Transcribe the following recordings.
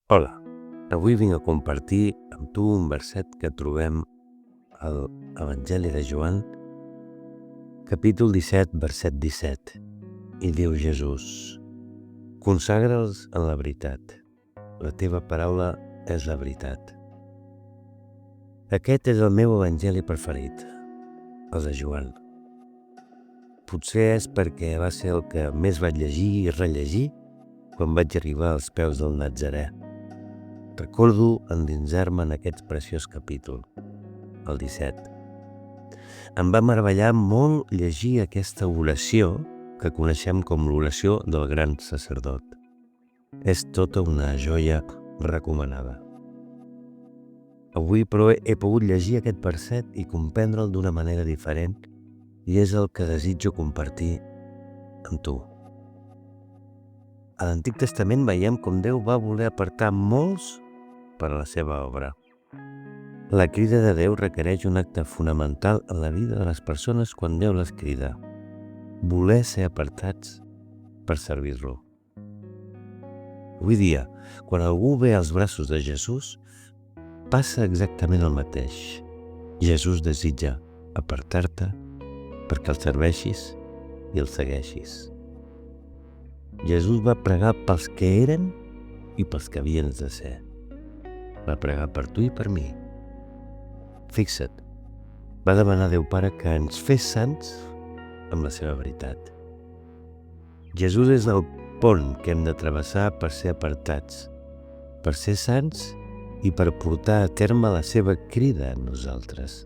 Hola, avui vinc a compartir amb tu un verset que trobem al Evangeli de Joan, capítol 17, verset 17, i diu Jesús: consagra'ls en la veritat, la teva paraula és la veritat. Aquest és el meu evangeli preferit, el de Joan. Potser és perquè va ser el que més vaig llegir i rellegir quan vaig arribar als peus del Natzarè. Recordo endinsar-me en aquest preciós capítol, el 17. Em va meravellar molt llegir aquesta oració que coneixem com l'oració del gran sacerdot. És tota una joia recomanada. Avui, però, he pogut llegir aquest verset i comprendre'l d'una manera diferent i és el que desitjo compartir amb tu. A l'Antic Testament veiem com Déu va voler apartar molts per a la seva obra. La crida de Déu requereix un acte fonamental en la vida de les persones quan Déu les crida: voler ser apartats per servir-lo. Avui dia, quan algú ve als braços de Jesús, passa exactament el mateix. Jesús desitja apartar-te perquè el serveixis i el segueixis. Jesús va pregar pels que eren i pels que havien de ser. Va pregar per tu i per mi. Fixa't, va demanar a Déu Pare que ens fes sants amb la seva veritat. Jesús és el pont que hem de travessar per ser apartats, per ser sants i per portar a terme la seva crida a nosaltres.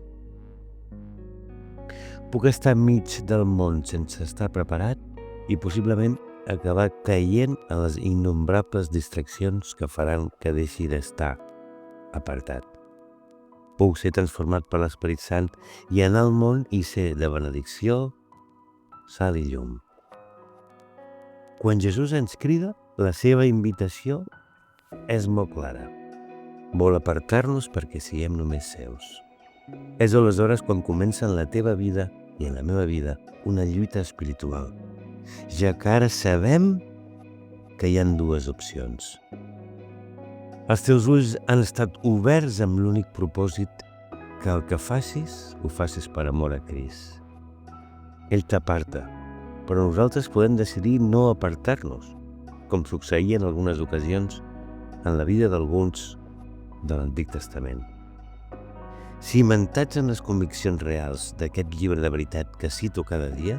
Puc estar enmig del món sense estar preparat i possiblement acabar caient a les innombrables distraccions que faran que deixi d'estar apartat. Puc ser transformat per l'Esperit Sant i anar al món i ser de benedicció, sal i llum. Quan Jesús ens crida, la seva invitació és molt clara. Vol apartar-nos perquè siguem només seus. És aleshores quan comença en la teva vida i en la meva vida una lluita espiritual, ja que ara sabem que hi ha dues opcions. Els teus ulls han estat oberts amb l'únic propòsit que el que facis, ho facis per amor a Crist. Ell t'aparta, però nosaltres podem decidir no apartar-nos, com succeïa en algunes ocasions en la vida d'alguns de l'Antic Testament. Cimentats en les conviccions reals d'aquest llibre de veritat que cito cada dia,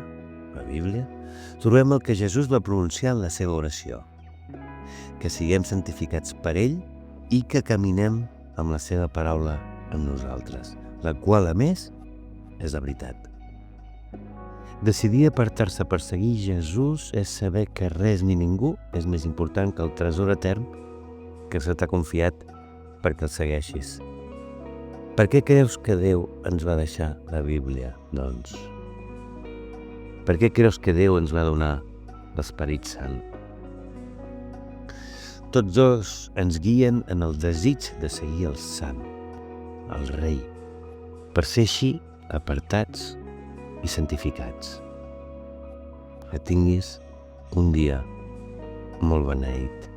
la Bíblia, trobem el que Jesús va pronunciar en la seva oració: que siguem santificats per ell i que caminem amb la seva paraula amb nosaltres, la qual, a més, és la veritat. Decidir apartar-se per seguir Jesús és saber que res ni ningú és més important que el tresor etern que se t'ha confiat perquè el segueixis. Per què creus que Déu ens va deixar la Bíblia, doncs? Per què creus que Déu ens va donar l'Esperit Sant? Tots dos ens guien en el desig de seguir el Sant, el Rei, per ser així apartats i santificats. Que tinguis un dia molt beneït.